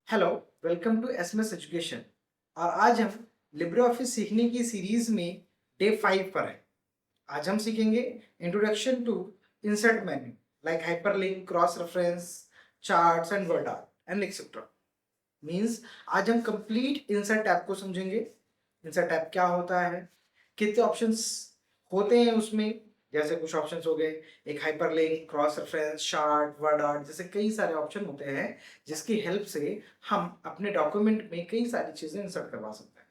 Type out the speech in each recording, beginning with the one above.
Hello, welcome to SMS education. और आज हम लिब्रे ऑफिस सीखने की सीरीज में डे 5 पर हैं। आज हम सीखेंगे introduction to insert menu like hyperlink, cross reference, charts and word art and etcetera. Means आज हम कंप्लीट इंसर्ट टैब को समझेंगे। इंसर्ट टैब क्या होता है, कितने ऑप्शंस होते हैं उसमें, जैसे कुछ ऑप्शंस हो गए, एक hyperlink, cross reference, chart, word art, जैसे कई सारे ऑप्शन होते हैं जिसकी हेल्प से हम अपने डॉक्यूमेंट में कई सारी चीजें इंसर्ट करवा सकते हैं।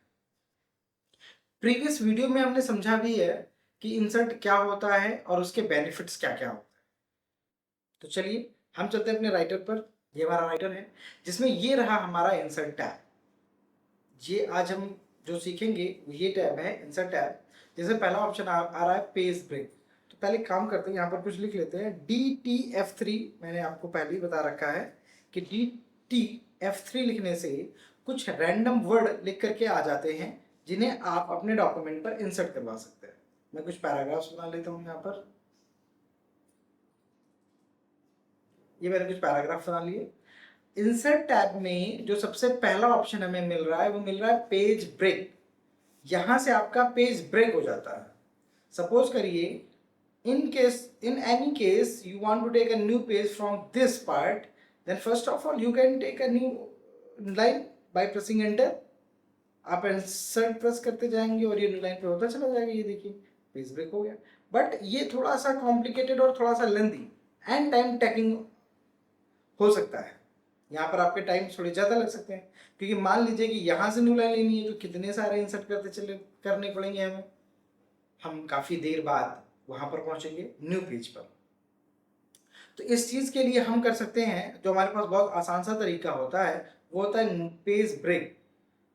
प्रीवियस वीडियो में हमने समझा भी है कि इंसर्ट क्या होता है और उसके बेनिफिट्स क्या क्या होते हैं। तो चलिए हम चलते हैं अपने राइटर पर। ये हमारा राइटर है जिसमें ये रहा हमारा इंसर्ट टैब। ये आज हम जो सीखेंगे ये टैब है इंसर्ट टैब। जैसे पहला ऑप्शन आ रहा है पेज ब्रेक। तो पहले काम करते हैं, यहाँ पर कुछ लिख लेते हैं DTF3। मैंने आपको पहले ही बता रखा है कि DTF3 लिखने से कुछ रैंडम वर्ड लिख करके आ जाते हैं जिन्हें आप अपने डॉक्यूमेंट पर इंसर्ट करवा सकते हैं। मैं कुछ पैराग्राफ्स बना लेता हूँ यहाँ पर। ये मैंने कुछ पैराग्राफ बना लिए। इंसर्ट टैब में जो सबसे पहला ऑप्शन हमें मिल रहा है वो मिल रहा है पेज ब्रेक। यहां से आपका पेज ब्रेक हो जाता है। सपोज करिए in any case you want to take a new page from this part, then first of all you can take a new line by pressing enter। आप insert press करते जाएंगे और ये new line पे होता चला जाएगा। ये देखिए पेज ब्रेक हो गया। बट ये थोड़ा सा कॉम्प्लिकेटेड और थोड़ा सा लेंथी एंड टाइम टेकिंग हो सकता है। यहाँ पर आपके टाइम थोड़े ज़्यादा लग सकते हैं, क्योंकि मान लीजिए कि यहाँ से न्यू लाइन लेनी है तो कितने सारे इंसर्ट करने पड़ेंगे हमें। हम काफ़ी देर बाद वहाँ पर पहुँचेंगे न्यू पेज पर। तो इस चीज़ के लिए हम कर सकते हैं, जो हमारे पास बहुत आसान सा तरीका होता है वो होता है पेज ब्रेक।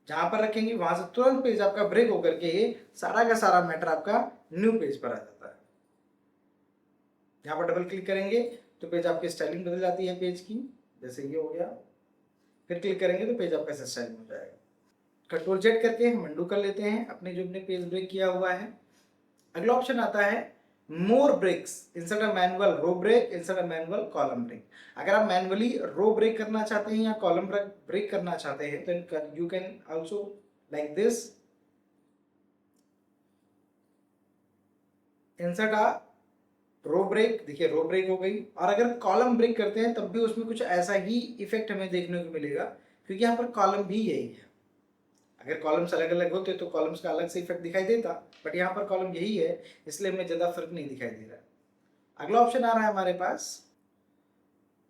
जहाँ पर रखेंगे वहाँ से तुरंत पेज आपका ब्रेक होकर के सारा का सारा मैटर आपका न्यू पेज पर आ जाता है। यहाँ पर डबल क्लिक करेंगे तो पेज आपकी स्टाइलिंग बदल जाती है पेज की। जैसे ये हो गया, फिर क्लिक करेंगे तो पेज आपका स्टाइलिंग हो जाएगा। कंट्रोल जेड करके हम अंडू कर लेते हैं अपने जो अपने पेज ब्रेक किया हुआ है। अगला ऑप्शन आता है more breaks, insert a manual row break, insert a manual column break. अगर आप मैनुअली रो ब्रेक करना चाहते हैं या कॉलम ब्रेक करना चाहते हैं तो you can also like this, insert a row break. देखिए रो ब्रेक हो गई। और अगर कॉलम ब्रेक करते हैं तब भी उसमें कुछ ऐसा ही इफेक्ट हमें देखने को मिलेगा, क्योंकि यहाँ पर कॉलम भी यही है। अगर कॉलम्स अलग अलग होते तो कॉलम्स का अलग से इफेक्ट दिखाई देता, बट यहाँ पर कॉलम यही है इसलिए हमें ज़्यादा फर्क नहीं दिखाई दे रहा। अगला ऑप्शन आ रहा है हमारे पास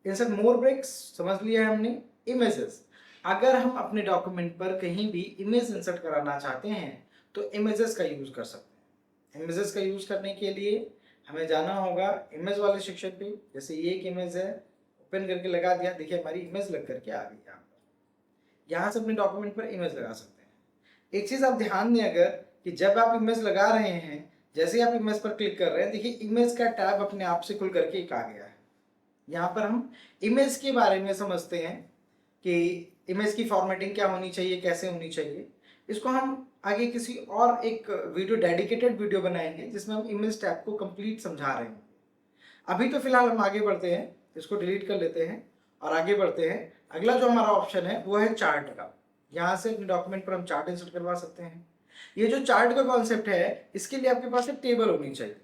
इंसर्ट मोर ब्रेक्स। समझ लिया है हमने। इमेजेस, अगर हम अपने डॉक्यूमेंट पर कहीं भी इमेज इंसर्ट कराना चाहते हैं तो इमेजेस का यूज़ कर सकते हैं। इमेजेस का यूज़ करने के लिए हमें जाना होगा इमेज वाले सेक्शन पे। जैसे ये एक इमेज है, ओपन करके लगा दिया, देखिए हमारी इमेज लग करके आ गई। यहाँ से अपने डॉक्यूमेंट पर इमेज लगा सकते हैं। एक चीज़ आप ध्यान दें, अगर कि जब आप इमेज लगा रहे हैं, जैसे ही आप इमेज पर क्लिक कर रहे हैं, देखिए इमेज का टैब अपने आप से खुल करके एक आ गया है। यहाँ पर हम इमेज के बारे में समझते हैं कि इमेज की फॉर्मेटिंग क्या होनी चाहिए, कैसे होनी चाहिए। इसको हम आगे किसी और एक वीडियो, डेडिकेटेड वीडियो बनाएंगे जिसमें हम इमेज टैब को कंप्लीट समझा रहे हैं। अभी तो फिलहाल हम आगे बढ़ते हैं, इसको डिलीट कर लेते हैं और आगे बढ़ते हैं। अगला जो हमारा ऑप्शन है वो है चार्ट का। यहाँ से अपने डॉक्यूमेंट पर हम चार्ट इंसर्ट करवा सकते हैं। ये जो चार्ट का कॉन्सेप्ट है, इसके लिए आपके पास एक टेबल होनी चाहिए।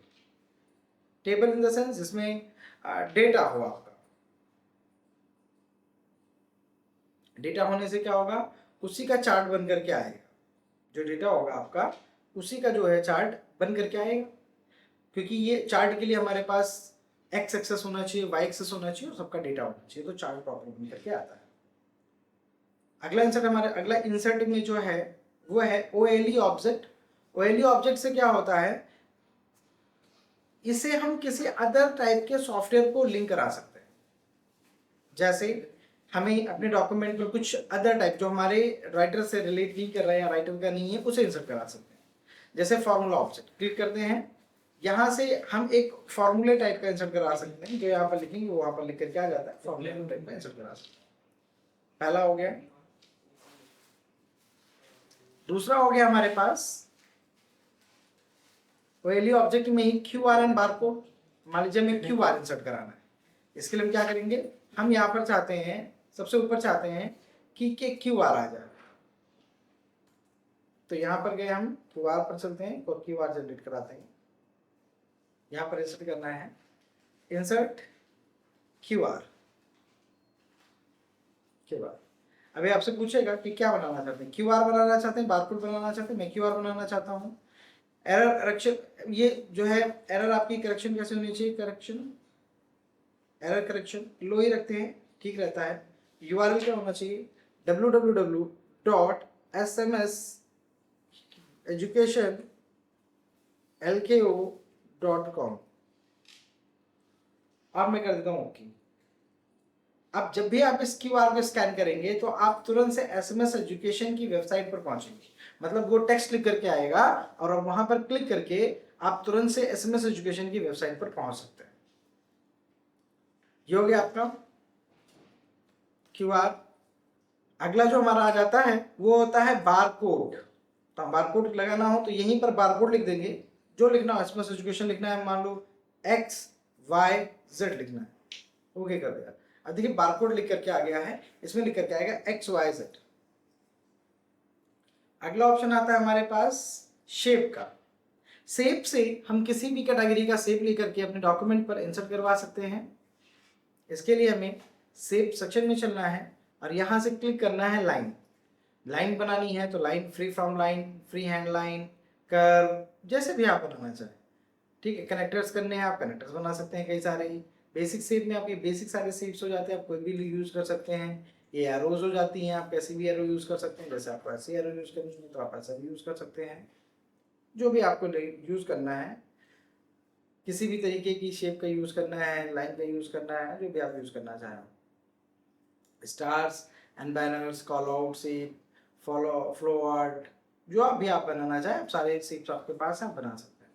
टेबल इन द सेंस जिसमें डेटा हो आपका। डेटा होने से क्या होगा, उसी का चार्ट बन करके आएगा। जो डेटा होगा आपका उसी का जो है चार्ट बन करके आएगा, क्योंकि ये चार्ट के लिए हमारे पास एक्स एक्सेस होना चाहिए, वाई एक्सेस होना चाहिए और सबका डेटा होना चाहिए, तो चार्ट प्रॉपर बन करके आता है। अगला इंसर्ट में जो है वो है OLE ऑब्जेक्ट। OLE ऑब्जेक्ट से क्या होता है, इसे हम किसी अदर टाइप के सॉफ्टवेयर को लिंक करा सकते हैं। जैसे हमें अपने डॉक्यूमेंट में कुछ अदर टाइप जो हमारे राइटर से रिलेट नहीं कर रहा है या राइटर का नहीं है, उसे इंसर्ट करा सकते हैं। जैसे फॉर्मूला ऑब्जेक्ट क्लिक करते हैं, यहाँ से हम एक फॉर्मूले टाइप का इंसर्ट करा सकते हैं। जो यहाँ पर लिखेंगे वो वहाँ पर लिख करके आ जाता है, फॉर्मूले टाइप का इंसर्ट करा सकते हैं। पहला हो गया। दूसरा हो गया हमारे पास OLE ऑब्जेक्ट में ही QR एंड बार कोड। मान लीजिए हमें QR इंसर्ट कराना है, इसके लिए हम क्या करेंगे, हम यहाँ पर चाहते हैं, सबसे ऊपर चाहते हैं कि क्यू आर आ जाए। तो यहाँ पर गए, हम क्यू आर पर चलते हैं और क्यू आर जनरेट कराते हैं। यहाँ पर इंसर्ट करना है, इंसर्ट क्यू आर। अभी आपसे पूछेगा कि क्या बनाना चाहते हैं, क्यू आर बनाना चाहते हैं, बारकोड बनाना चाहते हैं। मैं क्यू आर बनाना चाहता हूँ। एरर करेक्शन, ये जो है एरर आपकी करेक्शन कैसे होनी चाहिए, एरर करेक्शन लो ही रखते हैं, ठीक रहता है। यूआरएल क्या होना चाहिए, www.smseducationlko.com। अब मैं कर देता हूँ ओके। अब जब भी आप इस क्यूआर को स्कैन करेंगे तो आप तुरंत से एसएमएस एजुकेशन की वेबसाइट पर पहुंचेंगे। मतलब वो टेक्स्ट लिख करके आएगा और अब वहां पर क्लिक करके आप तुरंत से एसएमएस एजुकेशन की वेबसाइट पर पहुंच सकते हैं। ये हो गया आपका क्यूआर। अगला जो हमारा आ जाता है वो होता है बारकोड। तो बारकोड लगाना हो तो यहीं पर बारकोड लिख देंगे, जो लिखना हो। एसएमएस एजुकेशन लिखना है, मान लो XYZ लिखना है, ओके कर दिया। अब देखिए बारकोड लिख करके आ गया है, इसमें लिख करके आएगा XYZ। अगला ऑप्शन आता है हमारे पास शेप का। शेप से हम किसी भी कैटेगरी का शेप लेकर के अपने डॉक्यूमेंट पर इंसर्ट करवा सकते हैं। इसके लिए हमें शेप सेक्शन में चलना है और यहां से क्लिक करना है लाइन। लाइन बनानी है तो line, free from line, free hand line, curve, जैसे भी आप बनाना चाहें, ठीक है। कनेक्टर्स करने हैं, आप कनेक्टर्स बना सकते हैं कई सारे ही। बेसिक शेप में आपके बेसिक सारे शेप्स हो जाते हैं, आप कोई भी यूज कर सकते हैं। ये एरोज हो जाती हैं, आप कैसी भी एरो यूज कर सकते हैं। जैसे आपको ऐसी एरो यूज करनी है तो आप ऐसा भी यूज कर सकते हैं, जो भी आपको यूज करना है। किसी भी तरीके की शेप का यूज करना है, लाइन का यूज करना है, जो भी आप यूज करना चाहें। Stars and banners, call out shape, flow art, जो आप भी आप बनाना चाहें, सारे शेप्स आपके पास हैं, आप बना सकते हैं।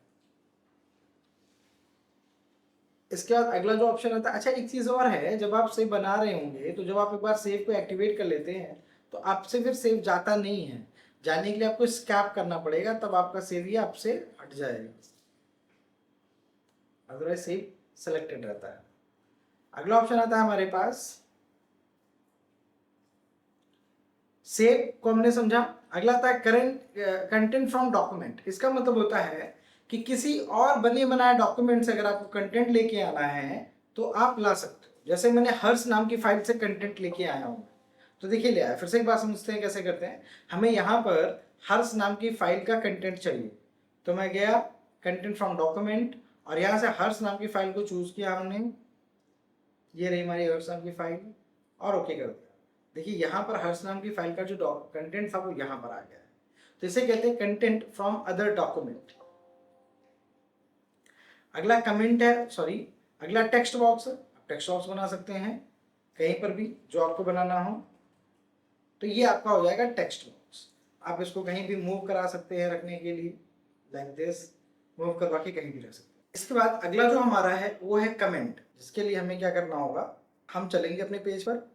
इसके बाद अगला जो ऑप्शन आता है, अच्छा एक चीज और है, जब आप सेव बना रहे होंगे तो जब आप एक बार सेव को एक्टिवेट कर लेते हैं तो आपसे फिर सेव जाता नहीं है। जाने के लिए आपको स्कैप करना पड़ेगा, तब आपका सेव ही आपसे हट जाएगा, अदरवाइज सेव सेलेक्टेड रहता है। अगला ऑप्शन आता है हमारे पास सेव को हमने समझा। अगला आता है करंट कंटेंट फ्रॉम डॉक्यूमेंट। इसका मतलब होता है कि किसी और बने बनाए डॉक्यूमेंट से अगर आपको कंटेंट लेके आना है तो आप ला सकते हो। जैसे मैंने हर्ष नाम की फाइल से कंटेंट लेके आया हूँ, तो देखिए ले आया। फिर से एक बात समझते हैं कैसे करते हैं। हमें यहाँ पर हर्ष नाम की फाइल का कंटेंट चाहिए, तो मैं गया कंटेंट फ्रॉम डॉक्यूमेंट और यहाँ से हर्ष नाम की फाइल को चूज किया हमने। ये रही हमारी हर्ष नाम की फाइल और ओके कर दिया। देखिए यहाँ पर हर्ष नाम की फाइल का जो कंटेंट था वो यहाँ पर आ गया है। तो इसे कहते हैं कंटेंट फ्रॉम अदर डॉक्यूमेंट। अगला कमेंट है, सॉरी अगला टेक्स्ट बॉक्स है। आप टेक्स्ट बॉक्स बना सकते हैं कहीं पर भी जो आपको बनाना हो। तो ये आपका हो जाएगा टेक्स्ट बॉक्स। आप इसको कहीं भी मूव करा सकते हैं रखने के लिए, लाइक दिस, मूव करवा के कहीं भी रख सकते हैं। इसके बाद अगला जो हमारा है वो है कमेंट, जिसके लिए हमें क्या करना होगा, हम चलेंगे अपने पेज पर,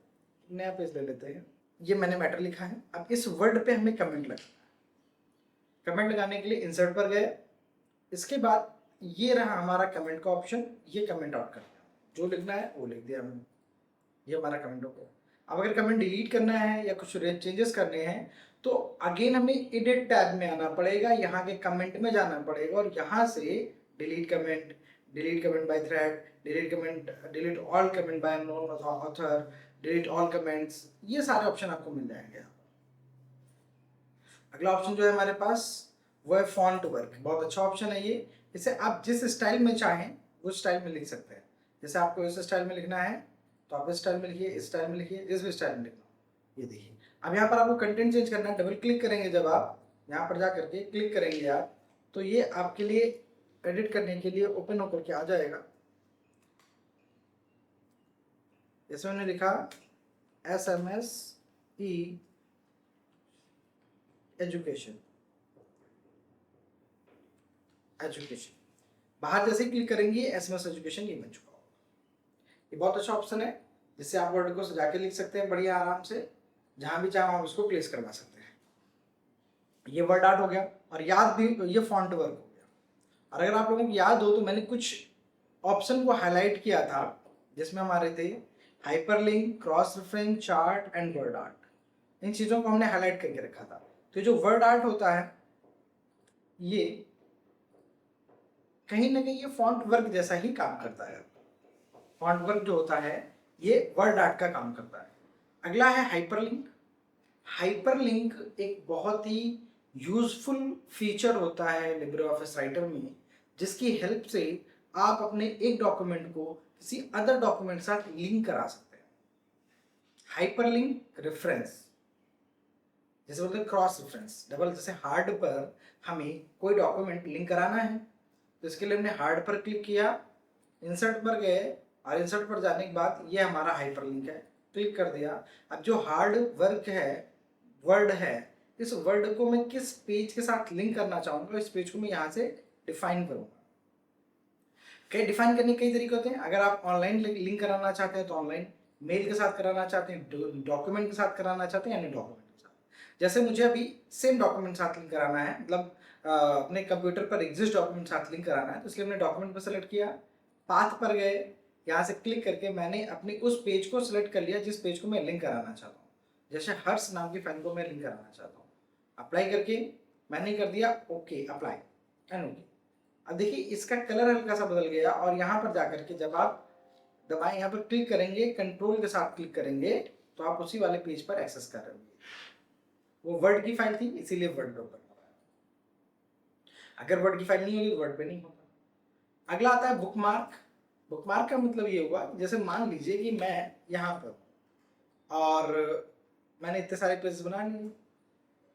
नया पेज ले लेते हैं। ये मैंने मैटर लिखा है, अब इस वर्ड पे हमें कमेंट लगाना है। कमेंट लगाने के लिए इंसर्ट पर गए, इसके बाद ये रहा हमारा कमेंट का ऑप्शन, ये कमेंट आउट कर दिया, जो लिखना है वो लिख दिया हमने, ये हमारा कमेंट हो गया। अब अगर कमेंट डिलीट करना है या कुछ चेंजेस करने हैं तो अगेन हमें एडिट टैब में आना पड़ेगा, यहाँ के कमेंट में जाना पड़ेगा और यहाँ से delete comment by thread, delete all comment by known author, delete all comments, ये सारे ऑप्शन आपको मिल जाएंगे। अगला ऑप्शन जो है हमारे पास वो है फॉन्ट वर्क। बहुत अच्छा ऑप्शन है ये, इसे आप जिस स्टाइल में चाहें उस स्टाइल में लिख सकते हैं। जैसे आपको इस स्टाइल में लिखना है तो आप इस स्टाइल में लिखिए, इस स्टाइल में लिखिए, जिस भी स्टाइल में लिखना हो। ये देखिए अब यहाँ पर आपको कंटेंट चेंज करना है, डबल क्लिक करेंगे जब आप यहाँ पर जा करके क्लिक करेंगे आप, तो ये आपके लिए एडिट करने के लिए ओपन होकर के आ जाएगा। इसमें मैंने लिखा SMSE एजुकेशन, बाहर जैसे क्लिक करेंगे SMS एजुकेशन ये बन चुका होगा। ये बहुत अच्छा ऑप्शन है जिससे आप वर्ड को सजा के लिख सकते हैं बढ़िया आराम से, जहां भी चाहो आप इसको प्लेस करवा सकते हैं। ये वर्ड आर्ट हो गया और याद भी, ये फॉन्ट वर्क हो गया। और अगर आप लोगों को याद हो तो मैंने कुछ ऑप्शन को हाईलाइट किया था जिसमें हमारे थे hyperlink, cross reference, chart and word art. इन चीज़ों को हमने हाईलाइट करके रखा था। तो जो वर्ड आर्ट होता है ये कहीं ना कहीं ये फॉन्ट वर्क जैसा ही काम करता है। फॉन्ट वर्क जो होता है ये वर्ड आर्ट का काम करता है। अगला है हाइपरलिंक। हाइपरलिंक एक बहुत ही यूजफुल फीचर होता है लिब्रे ऑफिस राइटर में, जिसकी हेल्प से आप अपने एक डॉक्यूमेंट को किसी अदर डॉक्यूमेंट के साथ लिंक करा सकते हैं। हाइपरलिंक रेफरेंस जैसे बोलते हैं क्रॉस रेफरेंस डबल, जैसे हार्ड पर हमें कोई डॉक्यूमेंट लिंक कराना है तो इसके लिए हमने हार्ड पर क्लिक किया, इंसर्ट पर गए और इंसर्ट पर जाने के बाद ये हमारा हाइपरलिंक है, क्लिक कर दिया। अब जो हार्ड वर्क है वर्ड है, इस वर्ड को मैं किस पेज के साथ लिंक करना चाहूँगा, इस पेज को मैं यहाँ से डिफाइन करूँगा। कई डिफाइन करने के कई तरीके होते हैं। अगर आप ऑनलाइन लिंक कराना चाहते हैं तो ऑनलाइन, मेल के साथ कराना चाहते हैं, डॉक्यूमेंट के साथ कराना चाहते हैं यानी डॉक्यूमेंट के साथ। जैसे मुझे अभी सेम डॉक्यूमेंट साथ लिंक कराना है, मतलब अपने कंप्यूटर पर एग्जिस्ट डॉक्यूमेंट साथ लिंक कराना है, तो इसलिए हमने डॉक्यूमेंट पर सेलेक्ट किया, पाथ पर गए, यहाँ से क्लिक करके मैंने अपने उस पेज को सिलेक्ट कर लिया जिस पेज को मैं लिंक कराना चाहता हूँ। जैसे हर्ष नाम की फाइल को मैं लिंक कराना चाहता हूँ, अप्लाई करके मैंने कर दिया ओके, अप्लाई एंड ओके। अब देखिए इसका कलर हल्का सा बदल गया और यहाँ पर जाकर के जब आप दबाएं, यहाँ पर क्लिक करेंगे, कंट्रोल के साथ क्लिक करेंगे तो आप उसी वाले पेज पर एक्सेस कर रहे होंगे। वो वर्ड की फाइल थी इसीलिए वर्ड ओपन हो रहा है। अगर वर्ड की फाइल नहीं होगी तो वर्ड पे नहीं होगा। अगला आता है बुकमार्क। बुकमार्क का मतलब ये हुआ जैसे मान लीजिए कि मैं यहाँ पर और मैंने इतने सारे पेजेस बना लिए,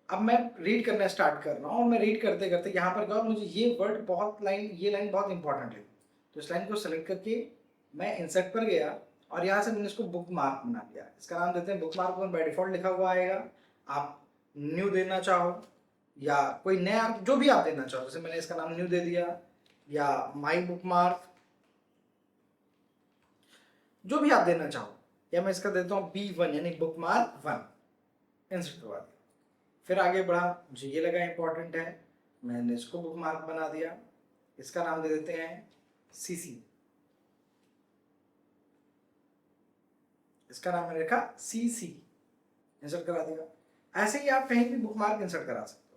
अब मैं रीड करना स्टार्ट कर रहा हूँ और मैं रीड करते करते यहाँ पर गया और मुझे ये वर्ड बहुत ये लाइन बहुत इंपॉर्टेंट है, तो इस लाइन को सेलेक्ट करके मैं इंसर्ट पर गया और यहाँ से मैंने इसको बुक मार्क बना लिया। इसका नाम देते हैं बुक मार्क, बाय डिफॉल्ट लिखा हुआ आएगा। आप न्यू देना चाहो या कोई नया जो भी आप देना चाहो, जैसे मैंने इसका नाम न्यू दे दिया या माई बुक मार्क, जो भी आप देना चाहो, या मैं इसका देता हूँ B1 यानी बुक मार्क 1, इंसर्ट करवा दिया। फिर आगे बढ़ा, मुझे ये लगा इंपॉर्टेंट है, मैंने इसको बुक मार्क बना दिया, इसका नाम दे देते हैं CC, इसका नाम मैंने रखा CC, इंसर्ट करा दिया। ऐसे ही आप कहीं भी बुक मार्क इंसर्ट करा सकते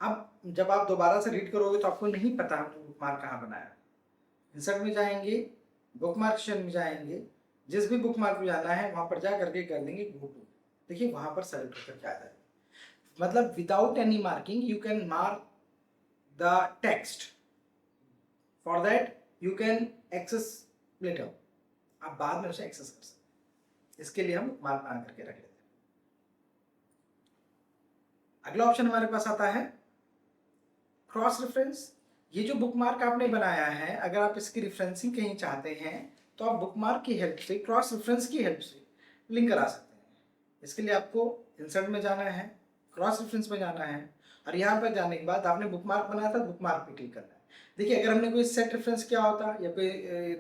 हो। अब जब आप दोबारा से रीड करोगे तो आपको नहीं पता हमने बुक मार्क कहाँ बनाया। इंसर्ट में जाएंगे, बुक मार्क सेक्शन में जाएंगे, जिस भी बुक मार्क में जाना है वहां पर जा करके कर देंगे गो टू, देखिए वहां पर सेलेक्ट होकर क्या आता है। मतलब without any marking you can mark the text, for that you can access later, आप बाद में उसे एक्सेस कर सकते हैं। इसके लिए हम मार्क बना करके रख लेते हैं। अगला ऑप्शन हमारे पास आता है क्रॉस रेफरेंस। ये जो बुकमार्क आपने बनाया है, अगर आप इसकी रेफरेंसिंग कहीं चाहते हैं तो आप बुकमार्क की हेल्प से, क्रॉस रेफरेंस की हेल्प से लिंक करा सकते हैं। इसके लिए आपको इंसर्ट में जाना है, क्रॉस रेफरेंस में जाना है और यहाँ पर जाने के बाद आपने बुकमार्क बनाया था, बुकमार्क पे क्लिक करना है। देखिए अगर हमने कोई सेट रेफरेंस किया होता या कोई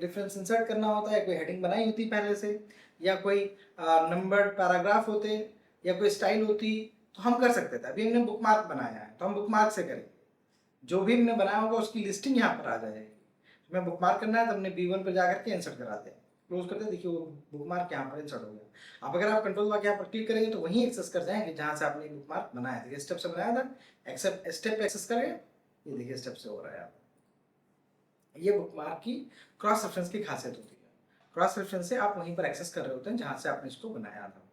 रेफरेंस इंसर्ट करना होता या कोई हेडिंग बनाई होती पहले से या कोई नंबर्ड पैराग्राफ होते या कोई स्टाइल होती तो हम कर सकते थे। अभी हमने बुकमार्क बनाया है तो हम बुकमार्क से करेंगे, जो भी हमने बनाया होगा उसकी लिस्टिंग यहाँ पर आ जाएगी। हमें बुकमार्क करना है तो हमने B1 पर जाकर के इंसर्ट कराते हैं, क्लोज करते हैं, देखिए वो बुकमार्क यहाँ पर इंसर्ट हो गया। अब अगर आप कंट्रोल दबा के यहाँ पर क्लिक करेंगे तो वहीं एक्सेस कर जाएंगे जहाँ से आपने बुकमार्क बनाया था। स्टेप से बनाया था, एक्सेप्ट स्टेप एक्सेस करें, ये देखिए स्टेप से हो रहा है यहाँ पर। ये बुकमार्क की क्रॉस रेफरेंस की खासियत होती है। क्रॉस रेफरेंस से आप वहीं पर एक्सेस कर रहे होते हैं जहाँ से आपने इसको बनाया था।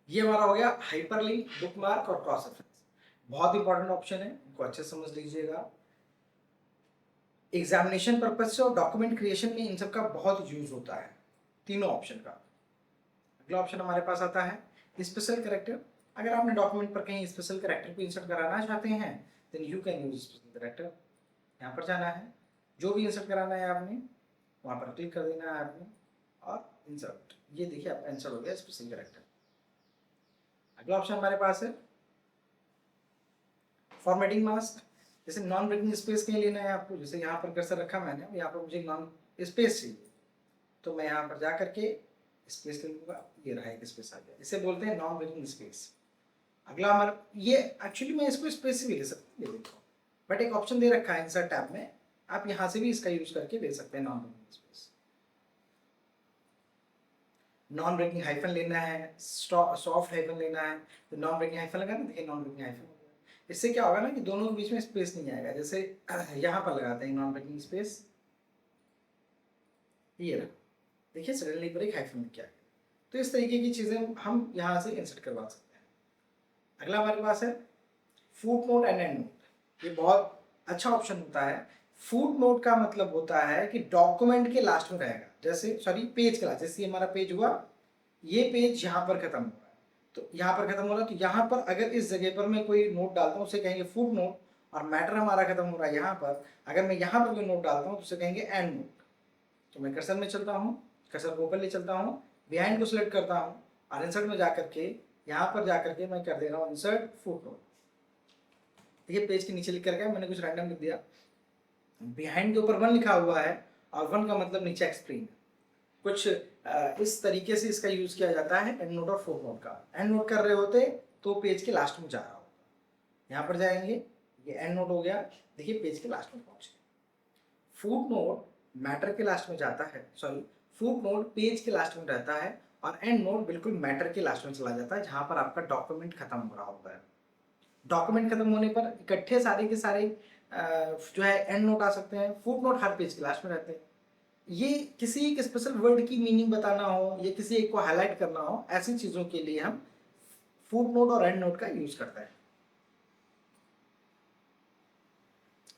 ये हमारा हो गया हाइपरलिंक, बुकमार्क और क्रॉस रेफरेंस। बहुत इंपॉर्टेंट ऑप्शन है, इनको अच्छे समझ लीजिएगा। एग्जामिनेशन पर्पज से और डॉक्यूमेंट क्रिएशन में इन सब का बहुत यूज होता है, तीनों ऑप्शन का। अगला ऑप्शन हमारे पास आता है स्पेशल कैरेक्टर। अगर आपने डॉक्यूमेंट पर कहीं स्पेशल कैरेक्टर को इंसर्ट कराना चाहते हैं then you can use special character. यहाँ पर जाना है, जो भी इंसर्ट कराना है आपने वहाँ पर क्लिक कर देना है आपने और इंसर्ट, ये देखिए आपका इंसर्ट हो गया स्पेशल कैरेक्टर। अगला ऑप्शन हमारे पास है फॉर्मेटिंग मास्क। जैसे नॉन ब्रेकिंग स्पेस कहीं लेना है आपको, जैसे यहाँ पर कर्सर रखा मैंने, यहाँ पर मुझे नॉन स्पेस चाहिए तो मैं यहाँ पर जा करके स्पेस ले लूँगा, ये रहा एक स्पेस आ गया, इसे बोलते हैं नॉन ब्रेकिंग स्पेस। अगला हमारा ये एक्चुअली मैं इसको स्पेस भी ले सकता हूँ, बट एक ऑप्शन दे रखा है इंसर्ट टैब में, आप यहाँ से भी इसका यूज करके दे सकते हैं non breaking space. Non breaking hyphen लेना है, सॉफ्ट हाइफन लेना है, तो नॉन ब्रेकिंग हाइफन लगाना, देखिए नॉन ब्रेकिंग हाइफन। इससे क्या होगा ना कि दोनों के बीच में स्पेस नहीं आएगा। जैसे यहाँ पर लगाते हैं नॉन ब्रेकिंग स्पेस, ये रहा, देखिए सडनली पर एक हाइफन क्या है। तो इस तरीके की चीज़ें हम यहाँ से इंसर्ट करवा सकते हैं। अगला हमारे पास है foot note and and note. ये बहुत अच्छा ऑप्शन होता है। फुट नोट का मतलब होता है कि डॉक्यूमेंट के लास्ट में रहेगा, जैसे सॉरी पेज के लास्ट, जैसे हमारा पेज हुआ, ये पेज यहाँ पर खत्म हो रहा है, तो यहाँ पर खत्म हो रहा है, तो यहाँ पर अगर इस जगह पर मैं कोई नोट डालता हूँ उसे कहेंगे फुट नोट, और मैटर हमारा खत्म हो रहा है यहाँ पर, अगर मैं यहाँ पर कोई नोट डालता हूँ तो उसे कहेंगे एंड नोट। तो मैं कर्सर में चलता हूँ, कर्सर को ऊपर ले चलता हूँ, बिहाइंड को सिलेक्ट करता हूँ और इंसर्ट में जाकर के यहाँ पर जाकर के मैं कर दे रहा हूँ इंसर्ट फुट नोट। देखिए पेज के नीचे लिख करके मैंने कुछ रैंडम लिख दिया, बिहाइंड के ऊपर 1 लिखा हुआ है और 1 का मतलब नीचे एक्सप्लेन। कुछ इस तरीके से इसका यूज किया जाता है एंड नोट और फुट नोट का। एंड नोट कर रहे होते तो पेज के लास्ट में जा रहा होगा, यहाँ पर जाएंगे, ये एंड नोट हो गया, देखिए पेज के लास्ट में पहुंचे। फुट नोट मैटर के लास्ट में जाता है, सॉरी फुट नोट पेज के लास्ट में रहता है, और एंड नोट बिल्कुल मैटर के लास्ट में चला जाता है, जहां पर आपका डॉक्यूमेंट खत्म हो रहा होता है। डॉक्यूमेंट खत्म होने पर इकट्ठे सारे के सारे जो है एंड नोट आ सकते हैं। फुट नोट हर पेज के लास्ट में रहते हैं। ये किसी एक स्पेशल वर्ड की मीनिंग बताना हो या किसी एक को हाईलाइट करना हो, ऐसी चीजों के लिए हम फुट नोट और एंड नोट का यूज करते हैं।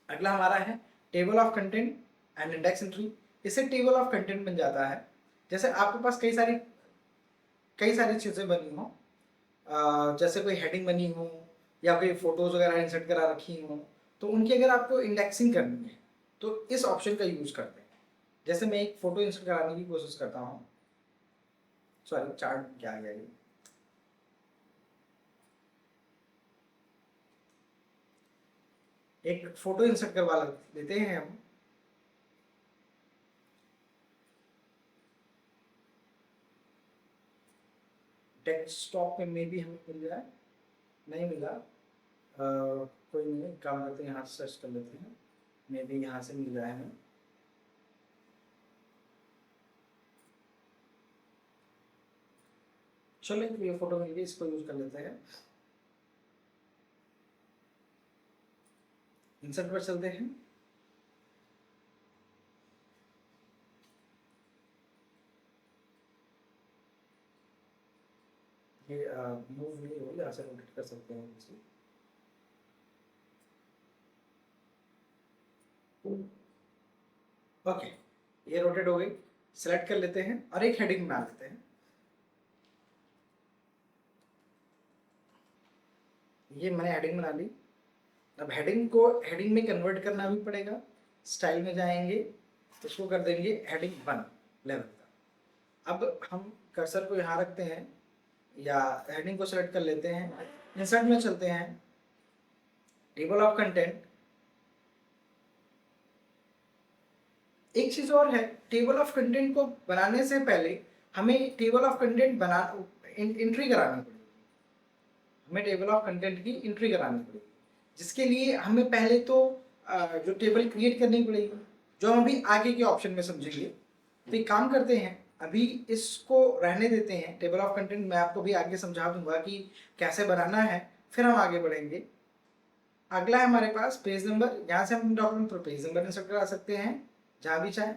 अगला हमारा है table of content and index entry. इससे टेबल ऑफ कंटेंट बन जाता है, जैसे आपके पास कई सारी चीजें बनी हो, जैसे कोई हेडिंग बनी हो या कोई फोटोज वगैरह इंसर्ट करा रखी हो, तो उनकी अगर आपको इंडेक्सिंग करनी है तो इस ऑप्शन का यूज करते हैं। जैसे मैं एक फोटो इंसर्ट कराने की कोशिश करता हूँ, सॉरी चार्ट क्या आ गया ये, एक फोटो इंसर्ट करवा लेते हैं हम। डेस्कटॉप पे मे भी हमें मिल जाए, नहीं मिला, कोई नहीं, काम करते हैं यहाँ से सर्च कर लेते हैं, मे भी यहाँ से मिल जाए हमें। चलो ये फोटो मिल गई, इसको यूज कर लेते हैं। इंसर्ट पर चलते हैं, ये मूव नहीं हो, यहाँ से रोटेट कर सकते हैं इसे। ओके, ये रोटेट हो गई। सेलेक्ट कर लेते हैं और एक हेडिंग बना लेते हैं। ये मैंने हेडिंग बना ली। अब हेडिंग को हेडिंग में कन्वर्ट करना भी पड़ेगा। स्टाइल में जाएंगे, इसको कर देंगे हेडिंग 1 लेवल का। अब हम कर्सर को यहाँ रखते हैं या हेडिंग को सेलेक्ट कर लेते हैं, इंसर्ट में चलते हैं, टेबल ऑफ कंटेंट। एक चीज और है, टेबल ऑफ कंटेंट को बनाने से पहले हमें टेबल ऑफ कंटेंट एंट्री करानी पड़ेगी। हमें टेबल ऑफ कंटेंट की एंट्री करानी पड़ेगी, जिसके लिए हमें पहले तो जो टेबल क्रिएट करनी पड़ेगी, जो हम अभी आगे के ऑप्शन में समझेंगे। तो एक काम करते हैं, अभी इसको रहने देते हैं। टेबल ऑफ कंटेंट मैं आपको भी आगे समझा दूंगा कि कैसे बनाना है, फिर हम आगे बढ़ेंगे। अगला है हमारे पास पेज नंबर। यहाँ से हम डॉक्यूमेंट पर पेज नंबर इंसर्ट करा सकते हैं जहाँ भी चाहें।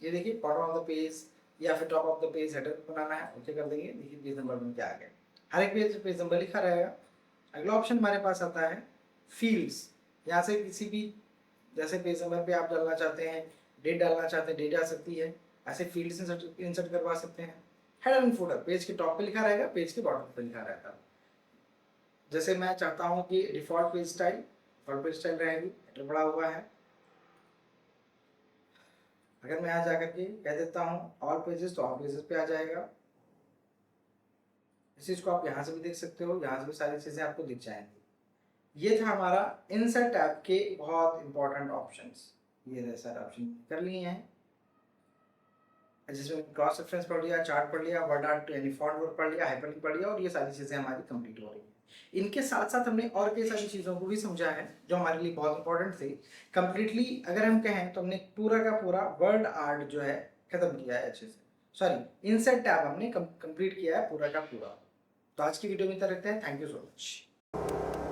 ये देखिए बॉटम ऑफ द पेज या फिर top of the page header बनाना है, ओके कर देंगे। देखिए पेज नंबर बन के आ गया, हर एक पेज नंबर लिखा रहेगा। अगला ऑप्शन हमारे पास आता है फील्ड्स। यहाँ से किसी भी, जैसे पेज नंबर पे आप डालना चाहते हैं, डेट डालना चाहते हैं, डेट आ सकती है। ऐसे फील्ड्स इंसर्ट करवा सकते हैं। हेडर एंड फुटर पेज के टॉप पे लिखा रहेगा, पेज के बॉटम पे लिखा रहता है। जैसे मैं चाहता हूँ कि डिफॉल्ट पेज स्टाइल रहेगी, हेडर बड़ा हुआ है। अगर मैं यहाँ जाकर के कह देता हूँ ऑल पेजेस, तो ऑल पेजेस पे आ जाएगा। इस चीज को आप यहाँ से भी देख सकते हो, यहाँ से भी सारी चीजें आपको दिख जाएंगी। ये था हमारा इंसर्ट टैब के बहुत इंपॉर्टेंट ऑप्शंस। ये रहे सारे ऑप्शन कर लिए हैं, जिसमें क्रॉस रेफरेंस पढ़ लिया, चार्ट पढ़ लिया, वर्ड आर्ट यानी फॉन्ट वर्क पढ़ लिया, हाइपरलिंक पढ़ लिया, और ये सारी चीजें हमारी कंप्लीट हो रही हैं। इनके साथ साथ हमने और कई सारी चीज़ों को भी समझा है जो हमारे लिए बहुत इंपॉर्टेंट थी। कंप्लीटली अगर हम कहें तो हमने पूरा का पूरा वर्ड आर्ट जो है खत्म किया है अच्छे से। सॉरी इंसर्ट टैब हमने कंप्लीट किया है पूरा का पूरा। तो आज की वीडियो में इतना रखते हैं। Thank you so much.